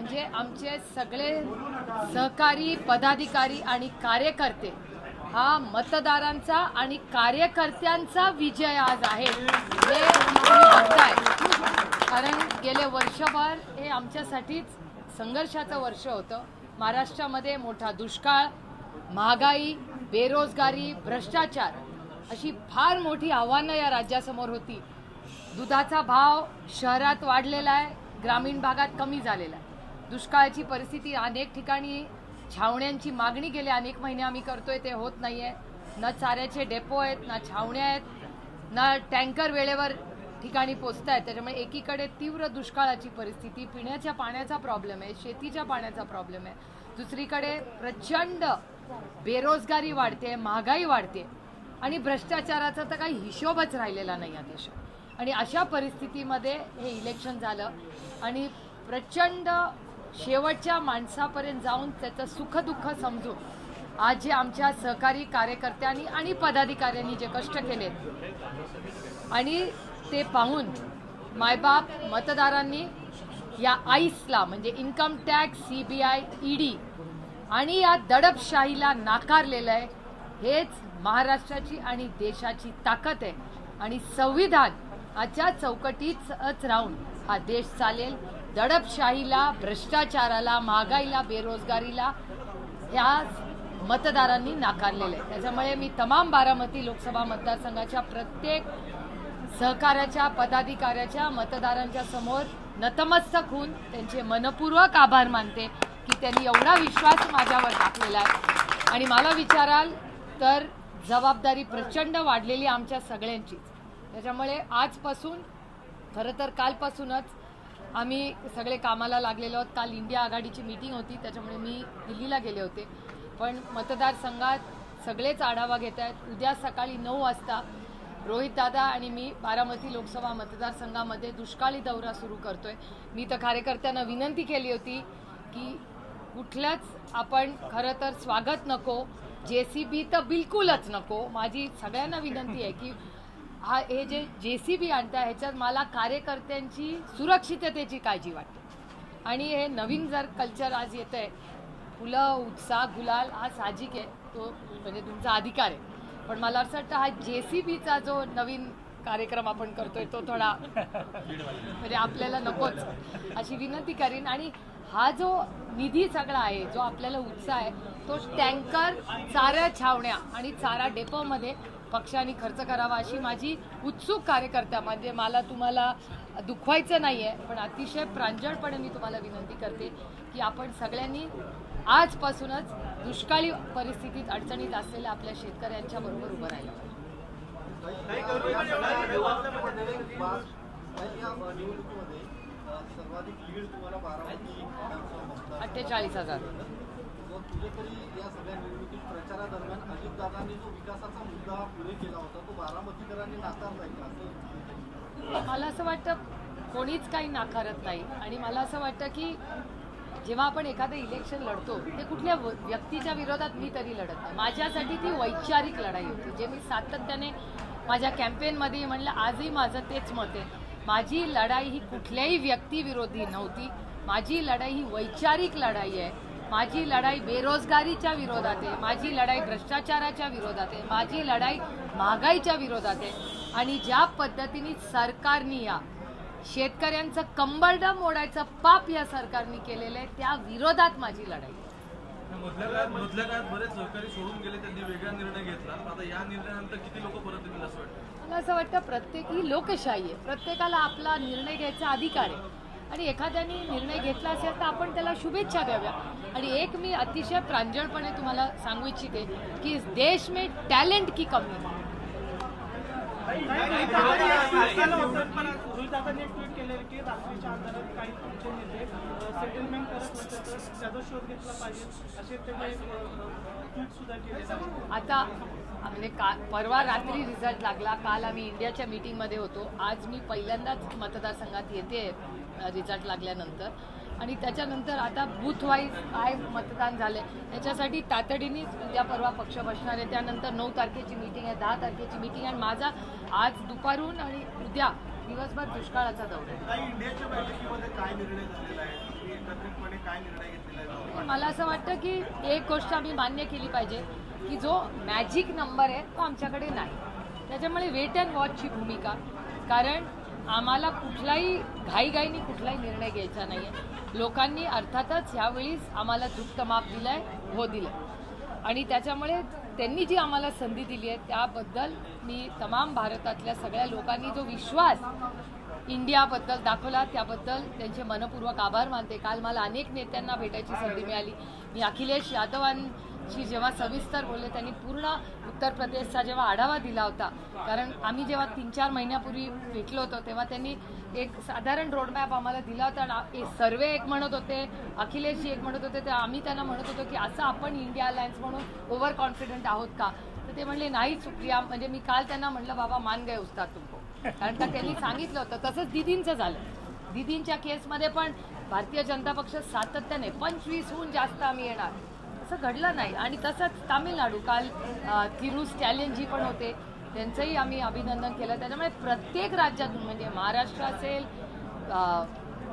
म्हणजे आमचे सगळे सहकारी पदाधिकारी आणि कार्यकर्ते हा मतदारांचा आणि कार्यकर्त्यांचा विजय आज आहे हे तुम्ही बघताय। कारण गेले वर्षभर हे आमच्यासाठीच संघर्षाचं वर्ष होतं। महाराष्ट्रामध्ये मोठा दुष्काळ, महागाई, बेरोजगारी, भ्रष्टाचार अशी फार मोठी आव्हानं या राज्यासमोर होती। दुधाचा भाव शहरात वाढलेला आहे, ग्रामीण भागात कमी झालेला आहे। दुष्काळाची परिस्थिती अनेक ठिकाणी, छावण्यांची मागणी गेले अनेक महिने आम्ही करतोय ते होत नाहीये। न चाऱ्याचे डेपो आहेत, ना छावण्या आहेत, ना टँकर वेळेवर ठिकाणी पोहोचतायत। त्याच्यामुळे एकीकडे तीव्र दुष्काळाची परिस्थिती, पिण्याच्या पाण्याचा प्रॉब्लेम आहे, शेतीच्या पाण्याचा प्रॉब्लेम आहे। दुसरीकडे प्रचंड बेरोजगारी वाढते, महागाई वाढते आणि भ्रष्टाचाराचा तर काही हिशोबच राहिलेला नाही या देशात। आणि अशा परिस्थितीमध्ये हे इलेक्शन झालं आणि प्रचंड शेवटच्या माणसापर्यंत जाऊन त्याचं सुखदुःख समजून आज जे आमच्या सहकारी कार्यकर्त्यांनी आणि पदाधिकाऱ्यांनी जे कष्ट केलेत आणि ते पाहून मायबाप मतदारांनी या आईसला म्हणजे इन्कम टॅक्स, सीबीआय, ईडी आणि या दडपशाहीला नाकारलेलं आहे। हेच महाराष्ट्राची आणि देशाची ताकद आहे आणि संविधानाच्या चौकटीतच राहून हा देश चालेल। दडपशाहीला, भ्रष्टाचाराला, महागाईला, बेरोजगारीला या मतदारांनी नाकारलेलं आहे। त्याच्यामुळे मी तमाम बारामती लोकसभा मतदारसंघाच्या प्रत्येक सहकार्याच्या, पदाधिकाऱ्याच्या, मतदारांच्या समोर नतमस्तक होऊन त्यांचे मनपूर्वक आभार मानते की त्यांनी एवढा विश्वास माझ्यावर टाकलेला आहे। आणि मला विचाराल तर जबाबदारी प्रचंड वाढलेली आमच्या सगळ्यांचीच। त्याच्यामुळे आजपासून खरं तर कालपासूनच आम्ही सगळे कामाला लागलेलो आहोत। काल इंडिया आघाडीची मीटिंग होती, त्याच्यामुळे मी दिल्लीला गेले होते। पण मतदारसंघात सगळेच आढावा घेत आहेत। उद्या सकाळी 9 वाजता रोहित दादा आणि मी बारामती लोकसभा मतदारसंघामध्ये दुष्काळी दौरा सुरू करतोय। मी तर कार्यकर्त्यांना विनंती केली होती की कुठल्याच आपण खरं तर स्वागत नको, जेसीबी तर बिलकुलच नको। माझी सगळ्यांना विनंती आहे की हे जे जेसीबी आणताय ह्याच्यात मला कार्यकर्त्यांची सुरक्षिततेची काळजी वाटते। आणि हे नवीन जर कल्चर आज येतंय, फुलं, उत्साह, गुलाल हा साहजिक आहे, तो म्हणजे तुमचा अधिकार आहे। पण मला असं वाटतं हा जेसीबीचा जो नवीन कार्यक्रम आपण करतोय तो थोडा म्हणजे आपल्याला नकोच अशी विनंती करीन। आणि हा जो निधी सगळा आहे, जो आपल्याला उत्साह आहे, तो टँकर, चारा छावण्या आणि चारा डेपोमध्ये पक्षाने खर्च करावा अशी माझी उत्सुक कार्यकर्त्या, म्हणजे मला तुम्हाला दुखवायचं नाही आहे, पण अतिशय प्रांजळपणे मी तुम्हाला विनंती करते की आपण सगळ्यांनी आजपासूनच दुष्काळी परिस्थितीत अडचणीत असलेल्या आपल्या शेतकऱ्यांच्या बरोबर उभं राहिलं पाहिजे। 48,000 कुठेतरी या सगळ्या निवडणुकीत प्रचारादरम्यान अजितदादांनी जो विकासाचा मुद्दा पुढे केला होता तो बारामतीकरांनी नाकारलाय का असं मला असं वाटतं कोणीच काही नाकारत नाही। आणि मला असं वाटतं की जेव्हा आपण एखादं इलेक्शन लढतो ते कुठल्या व्यक्तीच्या विरोधात मी तरी लढत नाही। माझ्यासाठी ती वैचारिक लढाई होती, जे मी सातत्याने माझ्या कॅम्पेनमध्ये म्हणलं, आजही माझं तेच मत आहे। माझी लढाई ही कुठल्याही व्यक्तीविरोधी नव्हती, माझी लढाई ही वैचारिक लढाई आहे। माझी लढाई बेरोजगारीच्या विरोधात आहे, माझी लढाई भ्रष्टाचाराच्या विरोधात आहे, माझी लढाई महागाईच्या विरोधात आहे। आणि ज्या पद्धतीने सरकारने या शेतकऱ्यांचं कंबरडं मोडायचं पाप या सरकारने केलेलं आहे त्या विरोधात माझी लढाई। मधल्या काळात बरेच सहकारी सोडून गेले, त्यांनी वेगळा निर्णय घेतला। आता या निर्णयानंतर किती लोक परत येतील असं वाटतं? मला असं वाटतं प्रत्येक ही लोकशाही आहे, प्रत्येकाला आपला निर्णय घ्यायचा अधिकार आहे। आणि एखाद्याने निर्णय घेतला असेल तर आपण त्याला शुभेच्छा द्याव्या। आणि एक मी अतिशय प्रांजळपणे तुम्हाला सांगू इच्छिते की इस देश में टॅलेंट की कमी है। रोहितदादांनी एक ट्विट केले की रात्रीच्या अंधारात काही तुमचे नेते सेटलमेंट करत नसते तर त्याचा शोध घेतला पाहिजे असे त्यांनी ट्विट सुद्धा केले। आता म्हणजे परवा रात्री रिझल्ट लागला, काल आम्ही इंडियाच्या मीटिंगमध्ये होतो, आज मी पहिल्यांदाच मतदारसंघात येते रिझल्ट लागल्यानंतर। आणि त्याच्यानंतर आता बूथ वाईज काय मतदान झाले याच्यासाठी तातडीने उद्या परवा पक्ष बसणार आहे। त्यानंतर 9 तारखेची मीटिंग आहे, 10 तारखेची मीटिंग आहे। माझा आज दुपारून आणि उद्या दिवसभर दुष्काळाचा दौरा आहे। इंडियाच्या बैठकीमध्ये काय निर्णय झालेला आहे? एकत्रितपणे काय निर्णय घेतलेला आहे? मला असं वाटतं की एक गोष्ट आम्ही मान्य केली पाहिजे की जो मॅजिक नंबर आहे तो आमच्याकडे नाही. त्याच्यामुळे वेट अँड वॉचची भूमिका, कारण आम्हाला कुठलाही घाईघाईने कुठलाही निर्णय घ्यायचा नाही आहे. लोकांनी अर्थातच ह्यावेळीच आम्हाला झुकतं माप दिलं आहे, हो दिलं, आणि त्याच्यामुळे त्यांनी जी आम्हाला संधी दिली आहे त्याबद्दल मी तमाम भारतातल्या सगळ्या लोकांनी जो विश्वास इंडियाबद्दल दाखवला त्याबद्दल त्यांचे मनपूर्वक आभार मानते. काल मला अनेक नेत्यांना भेटायची संधी मिळाली. मी अखिलेश यादवांशी जेव्हा सविस्तर बोलले, त्यांनी पूर्ण उत्तर प्रदेशचा जेव्हा आढावा दिला होता, कारण आम्ही जेव्हा 3-4 महिन्यापूर्वी भेटलो होतो तेव्हा त्यांनी एक साधारण रोडमॅप आम्हाला दिला होता. सर्वे एक म्हणत होते, अखिलेशजी एक म्हणत होते, तर आम्ही त्यांना म्हणत होतो की असं आपण इंडिया अलायन्स म्हणून ओव्हर कॉन्फिडंट आहोत का? तर ते म्हणले नाही सुप्रिया, म्हणजे मी काल त्यांना म्हटलं बाबा मान गए उस्ताद तुमको, कारण का त्यांनी सांगितलं होतं. तसंच दिदींचं झालं. दिदींच्या केसमध्ये पण भारतीय जनता पक्ष सातत्याने 25हून जास्त आम्ही येणार असं घडलं नाही. आणि तसंच तामिळनाडू, काल थिरू स्टॅलियनजी पण होते, त्यांचंही आम्ही अभिनंदन केलं. त्याच्यामुळे प्रत्येक राज्यातून, म्हणजे महाराष्ट्र असेल,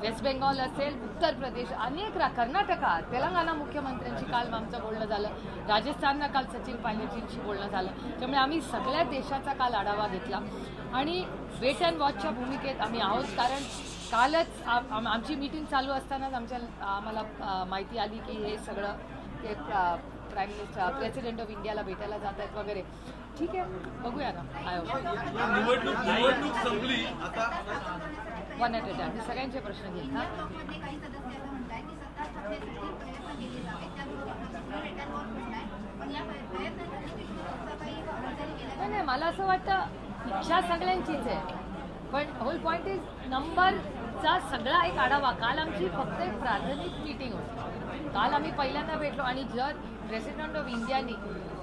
वेस्ट बेंगॉल असेल, उत्तर प्रदेश, अनेक कर्नाटका, तेलंगणा मुख्यमंत्र्यांशी काल आमचं बोलणं झालं, राजस्थानला काल सचिन पायलटजींशी बोलणं झालं. त्यामुळे आम्ही सगळ्या देशाचा काल आढावा घेतला आणि वेट अँड वॉचच्या भूमिकेत आम्ही आहोत. कारण कालच आमची मीटिंग चालू असतानाच आम्हाला माहिती आली की हे सगळं ते प्राईम मिनिस्टर, प्रेसिडेंट ऑफ इंडियाला भेटायला जात आहेत वगैरे. ठीक आहे, बघूया ना काय होतं. निवडणूक संपली आता. One at a time. मी सगळ्यांचे प्रश्न घेईन. हां, नाही, मला असं वाटतं इच्छा सगळ्यांचीच आहे, पण होल पॉईंट इज नंबरचा सगळा एक आढावा. काल आमची फक्त एक प्राथमिक मीटिंग होती. काल आम्ही पहिल्यांदा भेटलो आणि जर प्रेसिडेंट ऑफ इंडियानी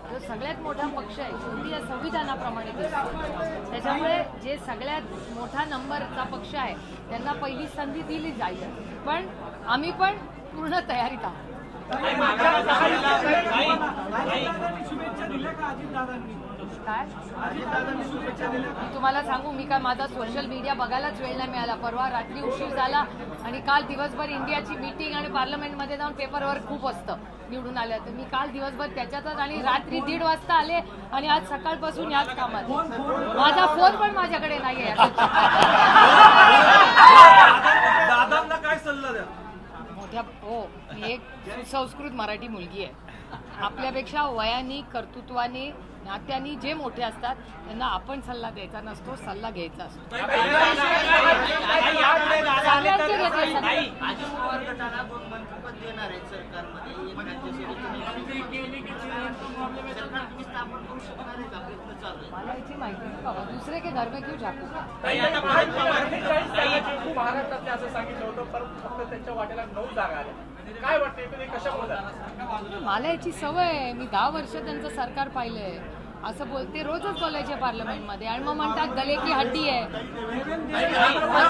जो सगळ्यात मोठा पक्ष आहे शेवटी या संविधानाप्रमाणे दिसतो, त्याच्यामुळे जे सगळ्यात मोठा नंबरचा पक्ष आहे त्यांना पहिली संधी दिली जाईल. पण आम्ही पण पूर्ण तयारीत आहोत. शुभेच्छा दिल्या का अजितदादांनी? काय मी तुम्हाला सांगू, मी काय माझा सोशल मीडिया बघायलाच वेळ नाही मिळाला. परवा रात्री उशीर झाला आणि काल दिवसभर इंडियाची मीटिंग आणि पार्लमेंटमध्ये जाऊन पेपरवर खूप असतं निवडून आल्या, तर मी काल दिवसभर त्याच्यातच आणि रात्री 1:30 वाजता आले आणि आज सकाळपासून याच कामात. माझा फोन पण माझ्याकडे नाही आहे. दादांना काय सल्ला द्या? मोठ्या हो, मी एक सुसंस्कृत मराठी मुलगी आहे. आपल्यापेक्षा वयाने, कर्तृत्वाने, नात्याने जे मोठे असतात त्यांना आपण सल्ला द्यायचा नसतो, सल्ला घ्यायचा असतो. सगळ्यांचे घेतले सल्ले. मला याची माहिती नाही बाबा, दुसरे के घर में क्यों झाकू. महाराष्ट्रातले असं सांगितलं होतं, परंतु फक्त त्यांच्या वाटेला 9 जागा आल्या. काय वाटतं कशामुळे? मला याची सवय आहे. मी 10 वर्ष त्यांचं सरकार पाहिलंय. असं बोलते, रोजच बोलायचे पार्लमेंटमध्ये आणि मग म्हणतात गले की हड्डी आहे.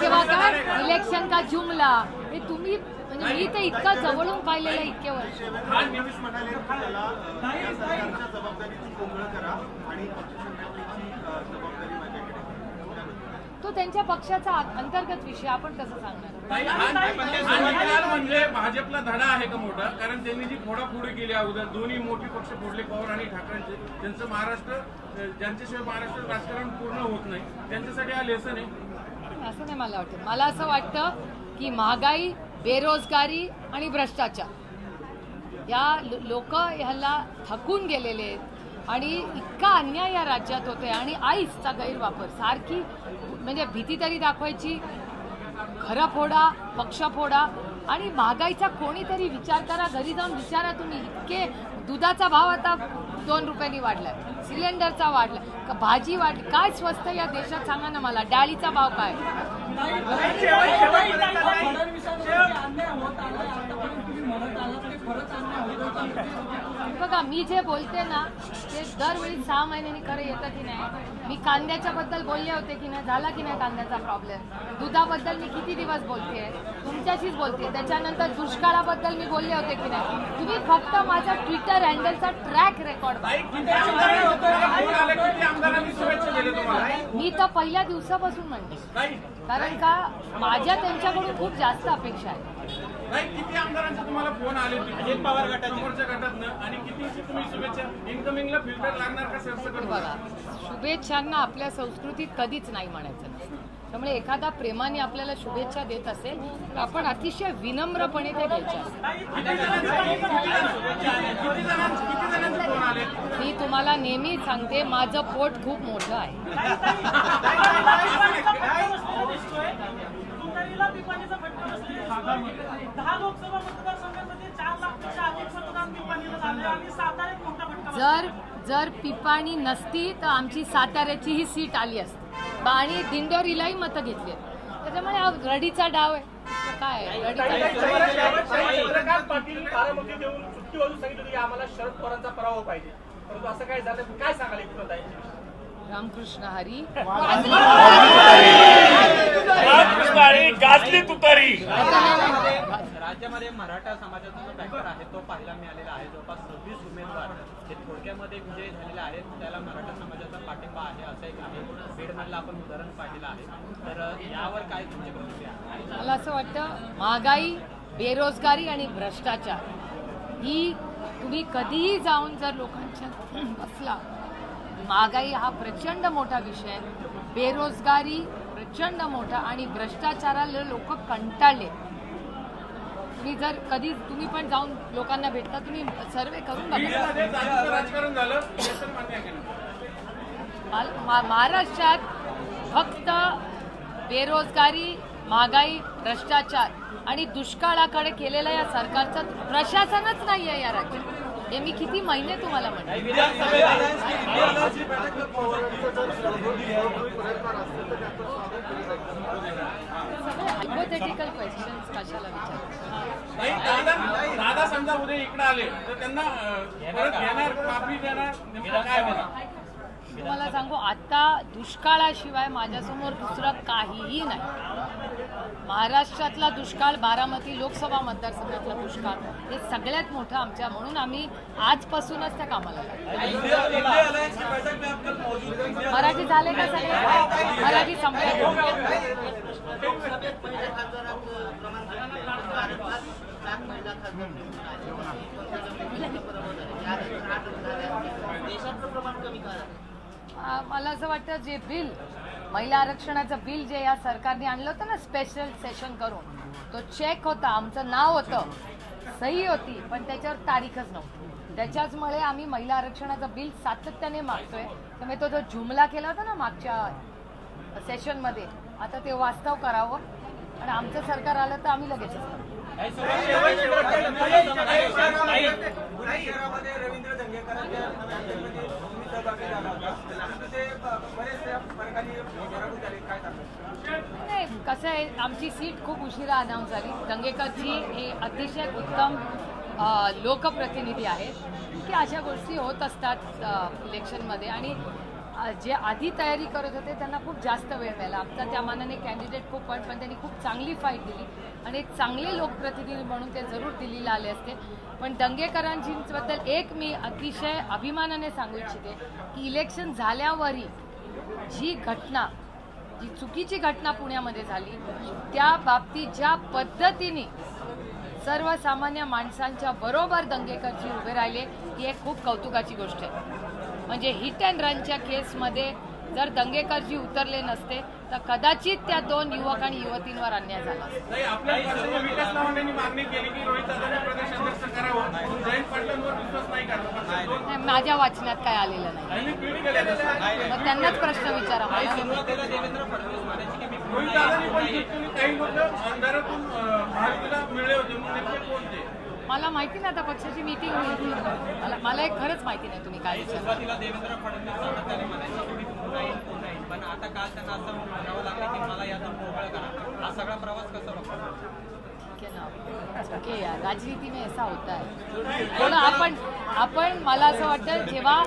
तेव्हा काय इलेक्शन का जुमला, हे तुम्ही, म्हणजे मी तर इतका जवळून पाहिलेलं इतके वर्ष. फडणवीस म्हणाले की त्याला या सरकारच्या जबाबदारीची कोंगळ करा आणि पक्ष संघटनेची जबाबदारी माझ्याकडे. तो त्यांच्या पक्षाचा अंतर्गत विषय, आपण कसं सांगणार. म्हणजे भाजपला धडा आहे का मोठा? कारण त्यांनी जी फोडाफोडी केली अगोदर, दोन्ही मोठी पक्ष फोडले, पवार आणि ठाकरेंचे, त्यांचं महाराष्ट्र, ज्यांच्याशिवाय महाराष्ट्र राजकारण पूर्ण होत नाही, त्यांच्यासाठी हा लेसन आहे. असं नाही मला वाटतं. मला असं वाटतं की महागाई, बेरोजगारी आणि भ्रष्टाचार या लोक ह्याला थकून गेलेले आहेत आणि इतका अन्याय या राज्यात होतोय आणि आईसचा गैरवापर सारखी, म्हणजे भीती तरी दाखवायची, घरं फोडा, पक्ष फोडा आणि महागाईचा कोणीतरी विचार करा. घरी जाऊन विचारा तुम्ही, इतके दुधाचा भाव आता 2 रुपयांनी वाढलाय, सिलेंडरचा वाढलाय, भाजी वाढली, काय स्वस्त या देशात सांगा ना मला. डाळीचा भाव काय? बघा, मी जे बोलते ना ते दरवेळी 6 महिन्यांनी खरं येतं की नाही. मी कांद्याच्या बद्दल बोलले होते की नाही, झाला की नाही कांद्याचा प्रॉब्लेम. दुधाबद्दल मी किती दिवस बोलतेय, तुमच्याशीच बोलते. त्याच्यानंतर दुष्काळाबद्दल मी बोलले होते की नाही. तुम्ही फक्त माझा ट्विटर हँडलचा ट्रॅक रेकॉर्ड बघा. मी तर पहिल्या दिवसापासून म्हणते, कारण का माझ्या त्यांच्याकडून खूप जास्त अपेक्षा आहे. नाही, किती आमदारांचे तुम्हाला फोन आले अजित पवार समोरच्या गटातनं आणि किती तुम्ही शुभेच्छा इन्कमिंगला फिल्टर लागणार का सरसकट? बघा, शुभेच्छांना आपल्या संस्कृतीत कधीच नाही म्हणायचं नसतं. त्यामुळे एखादा प्रेमाने आपल्याला शुभेच्छा देत असेल तर आपण अतिशय विनम्रपणे ते घ्यायच्या असतात. किती जणांचे फोन आले? मी तुम्हाला नेहमी सांगते, माझं पोट खूप मोठं आहे. तुतारीला पिपाणीचा फटका बसलेला आहे. 10 लोकसभा मतदारसंघामध्ये 4 लाखपेक्षा अधिक मतदान पिपाणीला झाले आणि साताऱ्यात मोठा फटका बसला. जर पिपाणी नसती तर आमची साताऱ्याची ही सीट आली असती आणि दिंडोरीलाही मतं घेतली. त्याच्यामुळे हा रडीचा डाव आहे. काय आहे? चंद्रकांत पाटील बारामती देऊन सुट्टी वाजून सांगितलं होतं की आम्हाला शरद पवारांचा पराभव पाहिजे, परंतु असं काय झालं? काय सांगाल एकूण? रामकृष्ण हरी गाजली तुतारी. राज्यामध्ये मराठा समाजाचा जो फॅक्टर आहे तो पाहायला मिळालेला आहे. जवळपास 26 उमेदवार जे थोडक्यामध्ये विजयी झालेले आहेत, त्याला मराठा समाजाचा पाठिंबा आहे असं एक आहे. बीडमधलं आपण उदाहरण पाहिलेलं आहे. तर यावर काय तुमची प्रतिक्रिया आहे? मला असं वाटतं, महागाई, बेरोजगारी आणि भ्रष्टाचार ही तुम्ही कधीही जाऊन जर लोकांच्या बसला, महागाई हा प्रचंड मोठा विषय आहे, बेरोजगारी प्रचंड मोठा आणि भ्रष्टाचाराला लोक कंटाळले. तुम्ही जर कधी तुम्ही पण जाऊन लोकांना भेटता, तुम्ही सर्वे करून बघा. बीडमध्ये जातीचं राजकारण झालं, व्यसन मान्य केलं. महाराष्ट्रात फक्त बेरोजगारी, महागाई, भ्रष्टाचार आणि दुष्काळाकडे केलेलं या सरकारचं प्रशासनच नाही आहे या राज्यात. हे मी किती महिने तुम्हाला म्हणते. हायपोथेटिकल क्वेश्चन्स कशाला विचारतात? दादा समजा उद्या इकडे आले तर त्यांना परत घेणार, माफी देणार, नेमकं काय होणार? तुम्हाला सांगू, आता दुष्काळाशिवाय माझ्यासमोर दुसरं काहीही नाही. महाराष्ट्रातला दुष्काळ, बारामती लोकसभा मतदारसंघातला दुष्काळ हे सगळ्यात मोठं आमच्या, म्हणून आम्ही आजपासूनच त्या कामाला लागलो. मराठी झाले का सगळे? मराठी संपले. लोकसभेत पहिल्या खासदारात प्रमाण देशातलं प्रमाण कमी करा. मला असं वाटतं, जे बिल, महिला आरक्षणाचं बिल जे या सरकारने आणलं होतं ना स्पेशल सेशन करून, तो चेक होता, आमचं नाव होतं, सही होती, पण त्याच्यावर तारीखच नव्हती. त्याच्याचमुळे आम्ही महिला आरक्षणाचं बिल सातत्याने मागतोय. त्यामुळे तो जो जुमला केला होता ना मागच्या सेशनमध्ये, आता ते वास्तव करावं आणि आमचं सरकार आलं तर आम्ही लगेच करू. रवींद्र दंगेकरांच्या नाही, कसं आहे, आमची सीट खूप उशिरा अनाऊन्स झाली. दंगेकरजी हे अतिशय उत्तम लोकप्रतिनिधी आहेत की अशा गोष्टी होत असतात इलेक्शनमध्ये, आणि जे आधी तयारी करत होते त्यांना खूप जास्त वेळ मिळाला. आमचा त्या मानाने कॅन्डिडेट खूप पण त्यांनी खूप चांगली फाईट दिली आणि एक चांगले लोकप्रतिनिधी म्हणून ते जरूर दिल्लीला आले असते. पण दंगेकरांबद्दल एक मी अतिशय अभिमानाने सांगू इच्छिते की इलेक्शन झाल्यावरही जी घटना, जी चुकीची घटना पुण्यामध्ये झाली, त्या बाबतीत ज्या पद्धतीने सर्वसामान्य माणसांच्या बरोबर दंगेकरजी उभे राहिले, ही एक खूप कौतुकाची गोष्ट आहे. म्हणजे हिट अँड रनच्या केसमध्ये जर दंगेकरजी उतरले नसते तर कदाचित त्या 2 युवक आणि युवतींवर अन्याय झाला. नाही, आपल्या पक्षाच्या विकास लावण्यानी मागणी केली की रोहित दादांनी प्रदेश अध्यक्ष करावं, जयंत पाटलांवर विश्वास नाही करत. माझ्या वाचनात काय आलेलं नाही. मग त्यांनाच प्रश्न विचारा. रोहित दादांनी पण काही लोक अंधारातून महायुतीला मिळले होते, मग नेमके कोणते? मला माहिती नाही, आता पक्षाची मीटिंग होईल. मला एक खरंच माहिती नाही तुम्ही काय विचारता. सुरुवातीला देवेंद्र फडणवीस सातत्याने म्हणायचे की मी पुन्हा येईल, पण आता काल त्यांना असं म्हणावं लागलं की मला यातून मोकळं करा. हा सगळा प्रवास कसा बघतो? ओके यार, राजनीति में ऐसा होता है. थोडं आपण मला असं वाटतं, जेव्हा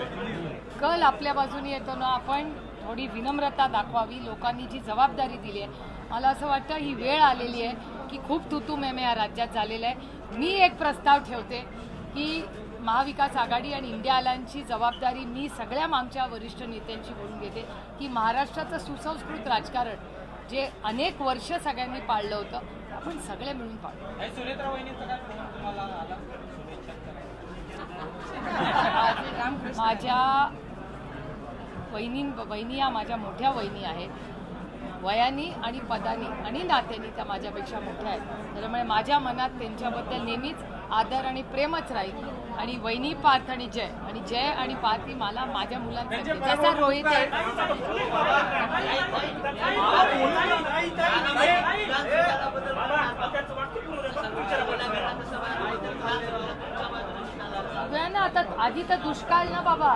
कल आपल्या बाजूने येतो ना, आपण थोडी विनम्रता दाखवावी. लोकांनी जी जबाबदारी दिली आहे, मला असं वाटतं ही वेळ आलेली आहे की खूप तुतू मेमे या राज्यात झालेलं आहे. मी एक प्रस्ताव ठेवते की महाविकास आघाडी आणि इंडिया अलायन्सची जबाबदारी मी सगळ्या आमच्या वरिष्ठ नेत्यांची बोलून घेते की महाराष्ट्राचं सुसंस्कृत राजकारण जे अनेक वर्ष सगळ्यांनी पाळलं होतं, आपण सगळे मिळून पाडू. आणि सुनेत्रा वहिनींचा काय फोन तुम्हाला आला शुभेच्छा माझ्या वहिनी या माझ्या मोठ्या वहिनी आहेत. वयानी आणि पदानी आणि नात्यानी त्या माझ्यापेक्षा मोठ्या आहेत. त्याच्यामुळे माझ्या मनात त्यांच्याबद्दल नेहमीच आदर आणि प्रेमच राहील. आणि वहिनी पार्थ आणि जय आणि पार्थी मला माझ्या मुलांसाठी जसा रोहित आहे. ना आता आधी तर दुष्काळ ना बाबा,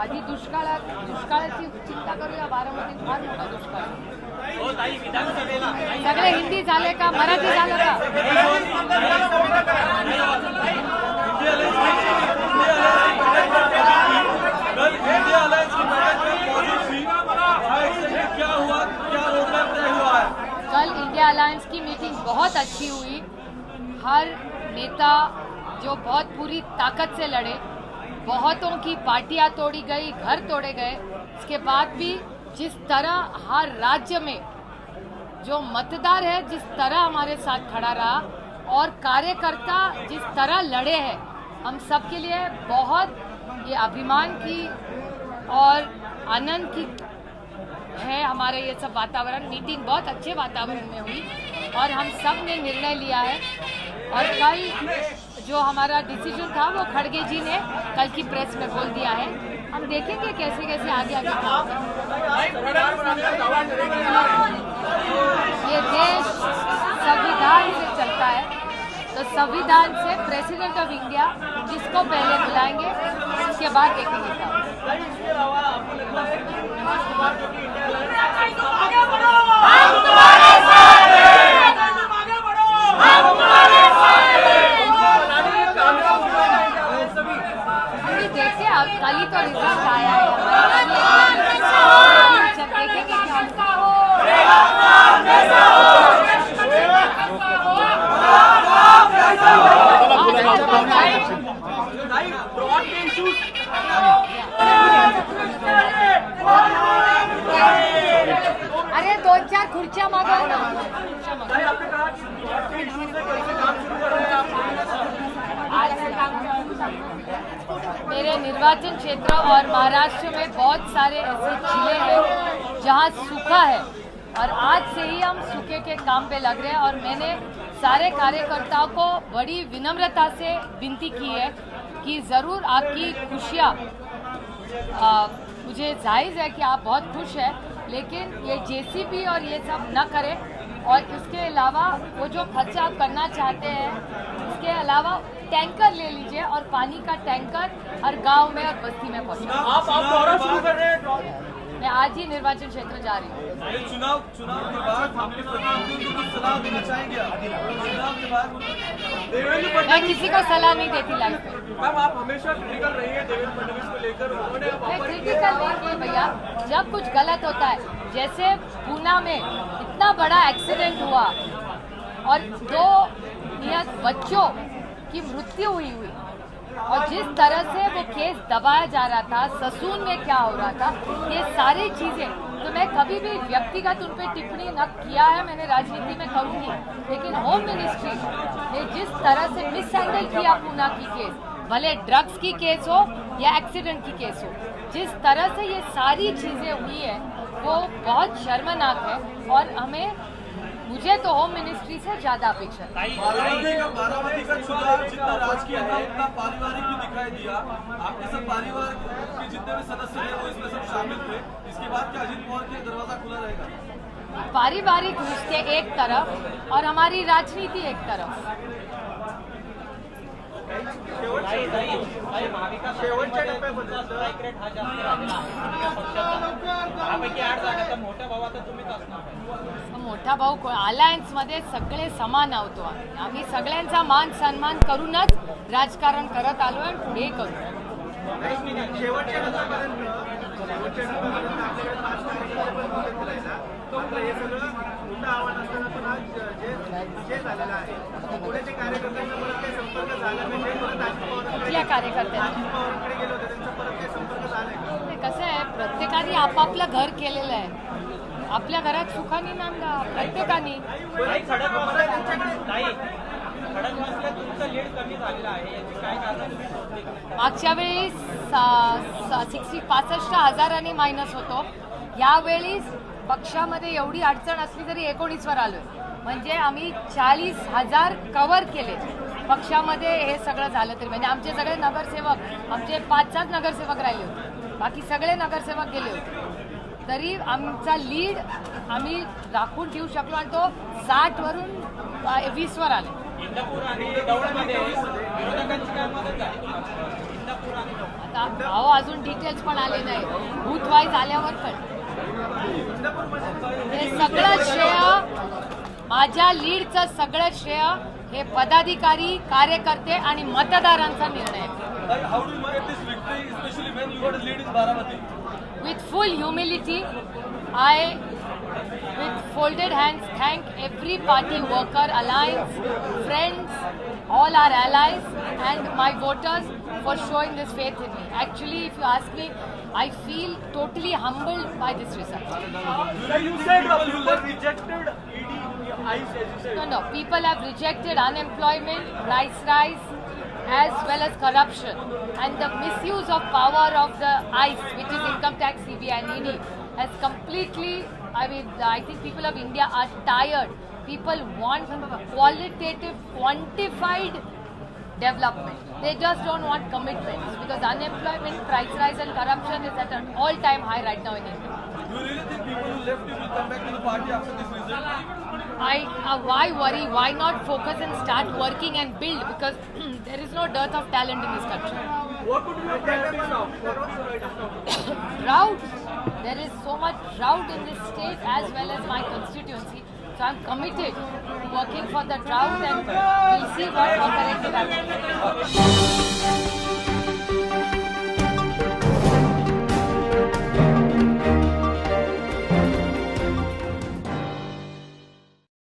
आधी दुष्काळाची चिंता करूया. बारामतीत फार मोठा दुष्काळ. सगळे हिंदी झाले का मराठी झालं का? कल इंडिया अलायंस की मीटिंग बहुत अच्छी हुई. हर नेता जो बहुत पूरी ताकत से लड़े, बहुतों की पार्टियां तोड़ी गई, घर तोड़े गए. इसके बाद भी जिस तरह हर राज्य में जो मतदार है जिस तरह हमारे साथ खड़ा रहा और कार्यकर्ता जिस तरह लड़े हैं, हम सब के लिए बहुत ये अभिमान की और आनंद की है. हमारे ये सब वातावरण, मीटिंग बहुत अच्छे वातावरण में हुई और हम सब ने निर्णय लिया है. और कल जो हमारा डिसीजन था वो खड़गे जी ने कल की प्रेस में बोल दिया है. हम देखेंगे कैसे कैसे आगे ये देश संविधान से चलता है, तो संविधान से प्रेसिडेंट ऑफ इंडिया जिसको पहले बुलाएंगे उसके बाद देखेंगे क्या. देखिए कल ही तो रिजल्ट आया है. देखेंगे अरे 2-4 खुर्च्या मागव ना. मेरे निर्वाचन क्षेत्र और महाराष्ट्र में बहुत सारे ऐसे जिले हैं जहां सूखा है और आज से ही हम सूखे के काम पे लग रहे हैं. और मैंने सारे कार्यकर्ताओं को बड़ी विनम्रता से विनती की है कि ज़रूर आपकी खुशियाँ, मुझे जायज़ है कि आप बहुत खुश हैं, लेकिन ये जेसीबी और ये सब न करें. और इसके अलावा वो जो खर्चा आप करना चाहते हैं उसके अलावा टैंकर ले लीजिए और पानी का टैंकर हर गांव में और बस्ती में पहुंचाएं. आप दौरा शुरू कर रहे हैं. मैं आज ही निर्वाचन क्षेत्र जा रही हूँ. चुनाव के बाद अपने प्रतिनिधियों को सलाह देना चाहेंगे. चुनाव के बाद मैं किसी को सलाह नहीं देती लाइफ में. मैम आप हमेशा क्रिटिकल रही है देवेंद्र फडणवीस को लेकर. उन्होंने मैं क्रिटिकल नहीं की भैया. जब कुछ गलत होता है, जैसे पूना में इतना बड़ा एक्सीडेंट हुआ और 2 नियत बच्चों की मृत्यु हुई और जिस तरह से वो केस दबाया जा रहा था, ससून में क्या हो रहा था, ये सारी चीजें, तो मैं कभी भी व्यक्तिगत उन पर टिप्पणी न किया है, मैंने राजनीति में करूंगी. लेकिन होम मिनिस्ट्री ने जिस तरह से मिसहैंडल किया पूना की केस, भले ड्रग्स की केस हो या एक्सीडेंट की केस हो, जिस तरह से ये सारी चीजें हुई है वो बहुत शर्मनाक है. और मुझे तो होम मिनिस्ट्री से ज्यादा अपेक्षा है. बारामती का चुनाव जितना राजकीय था उतना पारिवारिक भी दिखाई दिया. आपके सब परिवार के जितने भी सदस्य हैं वो इसमें सब शामिल थे. इसके बाद क्या अजित पवार के दरवाजा खुला रहेगा? पारिवारिक रिश्ते एक तरफ और हमारी राजनीति एक तरफ. शेवटच्या टप्प्याबद्दल स्ट्राईक रेट हा जास्त झालेला आहे पक्षाचा. त्यापैकी 8 जागा तर मोठ्या भावात तुम्हीच असणार. मोठा भाऊ अलायन्स मध्ये सगळे समान आहोत. आम्ही सगळ्यांचा मान सन्मान करूनच राजकारण करत आलो आणि पुढे करू. शेवटच्या टप्प्यापर्यंत हे सगळं मोठं आव्हान असताना पण आज जे विजय झालेला आहे, पुण्याचे कार्यकर्त्यांचा परत काही संपर्क झाला नाही. कुठल्या कार्यकर्त्यांना पवारांकडे गेले होते, त्यांचा परत काही संपर्क झालाय का? कसं आहे, प्रत्येकाने आपापलं घर केलेलं आहे. आपल्या घरात सुखाने नांदा प्रत्येकाने. खडकवासला तुमचं लीड कमी झालेलं आहे, याची काय कारण तुम्ही शोधली? मागच्या वेळी 65,000 मायनस होतो. यावेळी पक्षामध्ये एवढी अडचण असली तरी 19 वर आलोय. म्हणजे आम्ही 40,000 कव्हर केले पक्षामध्ये. हे सगळं झालं तरी म्हणजे आमचे सगळे नगरसेवक, आमचे 5-7 नगरसेवक राहिले होते, बाकी सगळे नगरसेवक गेले होते. तरी आमचा लीड आम्ही राखून ठेवू शकलो आणि तो 60 वरून 20 वर आले. इंदापूर आणि दौंडमध्ये विरोधकांची काय मदत झाली तुम्हाला? इंदापूर आणि दौंड. आता अहो अजून डिटेल्स पण आले नाही, बूथ वाईज आल्यावर पण. हे सगळं श्रेय, माझ्या लीडचं सगळं श्रेय हे पदाधिकारी, कार्यकर्ते आणि मतदारांचा निर्णय आहे. How do you get this victory, especially when you got a lead in Baramati? With full humility, I, with folded hands, thank every party worker, alliance, friends, all our allies and my voters for showing this faith in me. Actually, if you ask me, I feel totally humbled by this result. You said people rejected ED, ICE, as you said. No, people have rejected unemployment, price rise, as well as corruption, and the misuse of power of the ICE, which is income tax, CBI and ED, has completely, I think people of India are tired. People want qualitative, quantified development. They just don't want commitments, because unemployment, price rise and corruption is at an all-time high right now in India. Do you really think people who left you will come back to the party after this result? Why worry? Why not focus and start working and build? Because there is no dearth of talent in this country. What would be your priorities now? Drought. There is so much drought in this state as well as my constituency. So I'm committed to working for the drought, and we'll see what corrective action.